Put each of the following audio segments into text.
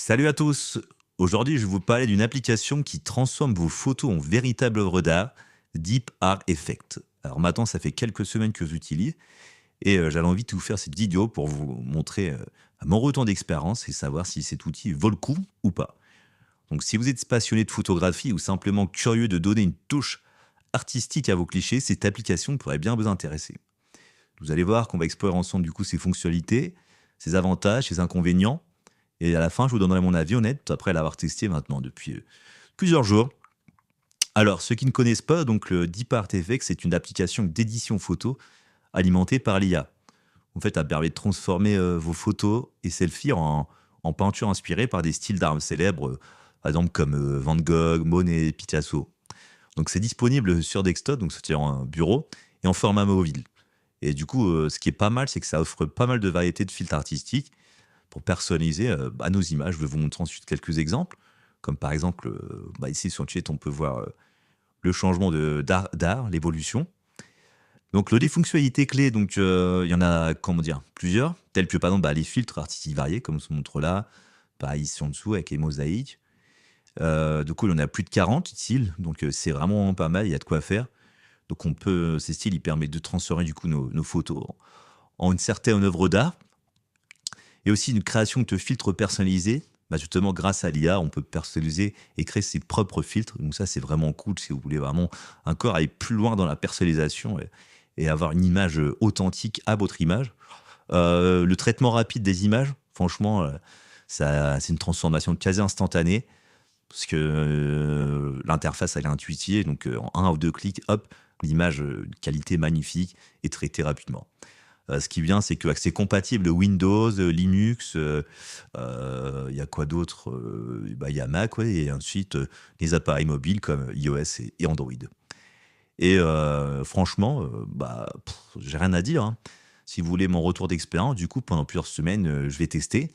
Salut à tous. Aujourd'hui, je vais vous parler d'une application qui transforme vos photos en véritable œuvre d'art, Deep Art Effect. Alors maintenant, ça fait quelques semaines que j'utilise et j'avais envie de vous faire cette vidéo pour vous montrer mon retour d'expérience et savoir si cet outil vaut le coup ou pas. Donc si vous êtes passionné de photographie ou simplement curieux de donner une touche artistique à vos clichés, cette application pourrait bien vous intéresser. Vous allez voir qu'on va explorer ensemble du coup ses fonctionnalités, ses avantages, ses inconvénients. Et à la fin, je vous donnerai mon avis honnête après l'avoir testé maintenant depuis plusieurs jours. Alors, ceux qui ne connaissent pas, donc le DeepArtFX, c'est une application d'édition photo alimentée par l'IA. En fait, elle permet de transformer vos photos et selfies en peinture inspirée par des styles d'art célèbres, par exemple comme Van Gogh, Monet, Picasso. Donc, c'est disponible sur desktop, donc c'est-à-dire en bureau, et en format mobile. Et du coup, ce qui est pas mal, c'est que ça offre pas mal de variétés de filtres artistiques pour personnaliser nos images. Je vais vous montrer ensuite quelques exemples, comme par exemple, ici sur le chat, on peut voir le changement d'art, l'évolution. Donc, des fonctionnalités clés, donc il y en a, comment dire, plusieurs, telles que par exemple les filtres artistiques variés, comme on se montre là, par ici en dessous avec les mosaïques. Du coup, il y en a plus de 40 styles, donc c'est vraiment pas mal, il y a de quoi faire. Donc, ces styles, ils permettent de transformer du coup nos photos en une certaine œuvre d'art. Et aussi une création de filtres personnalisés. Justement, grâce à l'IA, on peut personnaliser et créer ses propres filtres. Donc ça, c'est vraiment cool si vous voulez vraiment encore aller plus loin dans la personnalisation et avoir une image authentique à votre image. Le traitement rapide des images, franchement, c'est une transformation quasi instantanée parce que l'interface, elle est intuitive. Donc, en un ou deux clics, hop, l'image de qualité magnifique est traitée rapidement. Ce qui est bien, c'est que c'est compatible Windows, Linux, il y a quoi d'autre? Il y a Mac, ouais, et ensuite les appareils mobiles comme iOS et Android. Et franchement, j'ai rien à dire, hein. Si vous voulez mon retour d'expérience, du coup, pendant plusieurs semaines, je vais tester.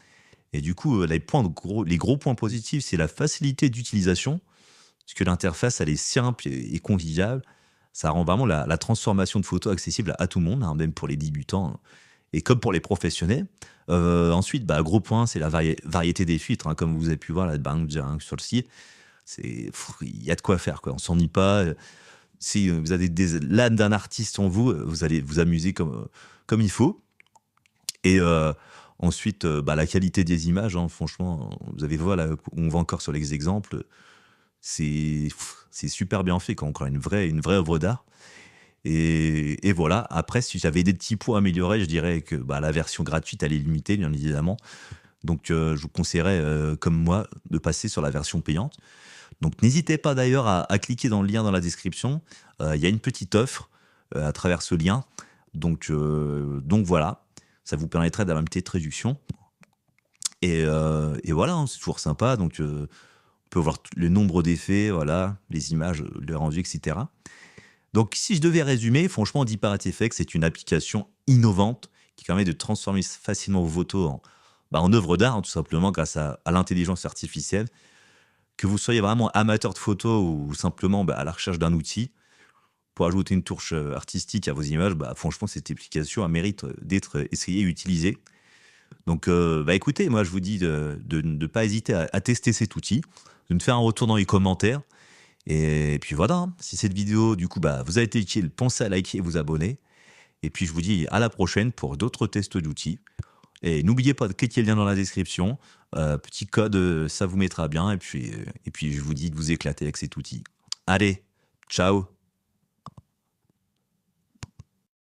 Et du coup, les gros points positifs, c'est la facilité d'utilisation, parce que l'interface, elle est simple et conviviale. Ça rend vraiment la transformation de photos accessible à tout le monde, hein, même pour les débutants et comme pour les professionnels. Ensuite, gros point, c'est la variété des filtres, hein, comme vous avez pu voir là, sur le site. Il y a de quoi faire, quoi. On s'ennuie pas. Si vous avez l'âme d'un artiste en vous, vous allez vous amuser comme il faut. Et ensuite, la qualité des images, hein, franchement, vous avez vu, là, on va encore sur les exemples. C'est super bien fait, quand on crée une vraie œuvre d'art. Et voilà. Après, si j'avais des petits points à améliorer, je dirais que la version gratuite, elle est limitée, bien évidemment. Donc, je vous conseillerais, comme moi, de passer sur la version payante. Donc, n'hésitez pas d'ailleurs à cliquer dans le lien dans la description. Il y a une petite offre à travers ce lien. Donc voilà, ça vous permettrait d'avoir une petite réduction. Et voilà, hein, c'est toujours sympa. Donc, on peut voir le nombre d'effets, voilà, les images, le rendu, etc. Donc, si je devais résumer, franchement, DeepArtFX, c'est une application innovante qui permet de transformer facilement vos photos en œuvre d'art, hein, tout simplement grâce à l'intelligence artificielle. Que vous soyez vraiment amateur de photos ou simplement à la recherche d'un outil pour ajouter une touche artistique à vos images, franchement, cette application a mérite d'être essayée et utilisée. Donc, écoutez, moi, je vous dis de ne pas hésiter à tester cet outil, de me faire un retour dans les commentaires. Et puis voilà, hein. Si cette vidéo, du coup, vous a été utile, pensez à liker et vous abonner. Et puis, je vous dis à la prochaine pour d'autres tests d'outils. Et n'oubliez pas de cliquer le lien dans la description. Petit code, ça vous mettra bien. Et puis, je vous dis de vous éclater avec cet outil. Allez, ciao!